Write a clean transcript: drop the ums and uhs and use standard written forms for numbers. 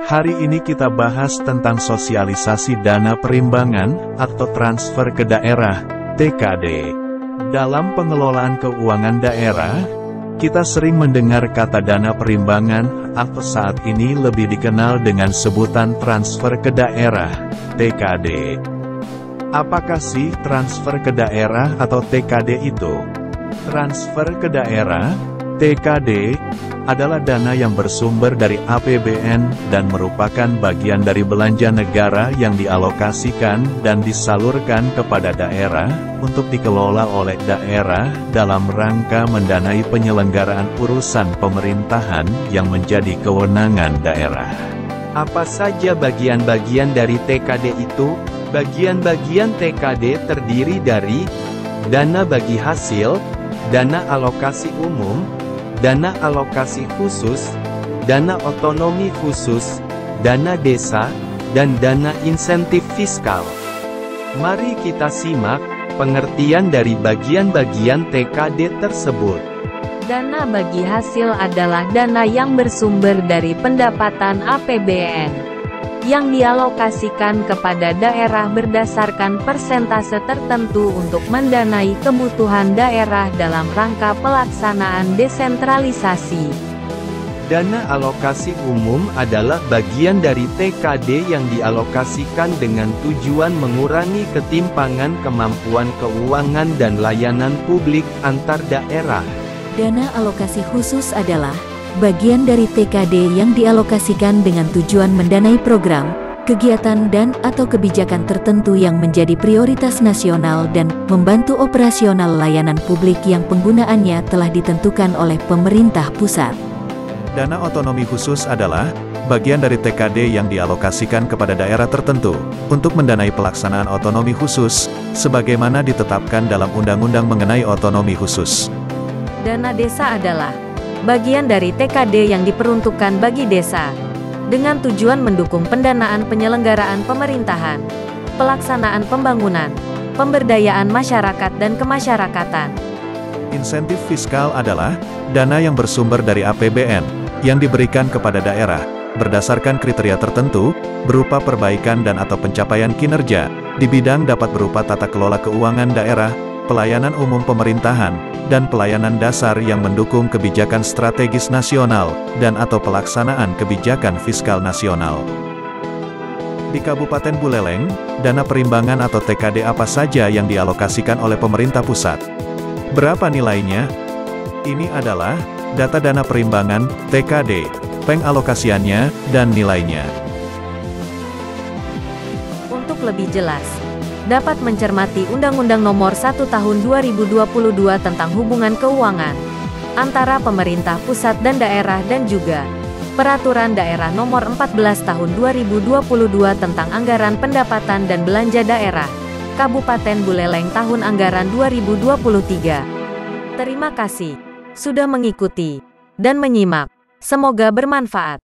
Hari ini kita bahas tentang sosialisasi dana perimbangan atau transfer ke daerah, TKD. Dalam pengelolaan keuangan daerah, kita sering mendengar kata dana perimbangan atau saat ini lebih dikenal dengan sebutan transfer ke daerah, TKD. Apakah sih transfer ke daerah atau TKD itu? Transfer ke daerah, TKD, adalah dana yang bersumber dari APBN dan merupakan bagian dari belanja negara yang dialokasikan dan disalurkan kepada daerah untuk dikelola oleh daerah dalam rangka mendanai penyelenggaraan urusan pemerintahan yang menjadi kewenangan daerah. Apa saja bagian-bagian dari TKD itu? Bagian-bagian TKD terdiri dari dana bagi hasil, dana alokasi umum, dana alokasi khusus, dana otonomi khusus, dana desa, dan dana insentif fiskal. Mari kita simak pengertian dari bagian-bagian TKD tersebut. Dana bagi hasil adalah dana yang bersumber dari pendapatan APBN, yang dialokasikan kepada daerah berdasarkan persentase tertentu untuk mendanai kebutuhan daerah dalam rangka pelaksanaan desentralisasi. Dana alokasi umum adalah bagian dari TKD yang dialokasikan dengan tujuan mengurangi ketimpangan kemampuan keuangan dan layanan publik antar daerah. Dana alokasi khusus adalah bagian dari TKD yang dialokasikan dengan tujuan mendanai program, kegiatan dan/atau kebijakan tertentu yang menjadi prioritas nasional dan membantu operasional layanan publik yang penggunaannya telah ditentukan oleh pemerintah pusat. Dana otonomi khusus adalah bagian dari TKD yang dialokasikan kepada daerah tertentu untuk mendanai pelaksanaan otonomi khusus, sebagaimana ditetapkan dalam Undang-Undang mengenai otonomi khusus. Dana desa adalah bagian dari TKD yang diperuntukkan bagi desa, dengan tujuan mendukung pendanaan penyelenggaraan pemerintahan, pelaksanaan pembangunan, pemberdayaan masyarakat dan kemasyarakatan. Insentif fiskal adalah dana yang bersumber dari APBN, yang diberikan kepada daerah, berdasarkan kriteria tertentu, berupa perbaikan dan/atau pencapaian kinerja, di bidang dapat berupa tata kelola keuangan daerah, pelayanan umum pemerintahan, dan pelayanan dasar yang mendukung kebijakan strategis nasional, dan/atau pelaksanaan kebijakan fiskal nasional. Di Kabupaten Buleleng, dana perimbangan atau TKD apa saja yang dialokasikan oleh pemerintah pusat? Berapa nilainya? Ini adalah data dana perimbangan, TKD, pengalokasiannya, dan nilainya. Untuk lebih jelas, dapat mencermati Undang-Undang Nomor 1 Tahun 2022 tentang hubungan keuangan antara pemerintah pusat dan daerah dan juga Peraturan Daerah Nomor 14 Tahun 2022 tentang Anggaran Pendapatan dan Belanja Daerah Kabupaten Buleleng tahun anggaran 2023. Terima kasih sudah mengikuti dan menyimak. Semoga bermanfaat.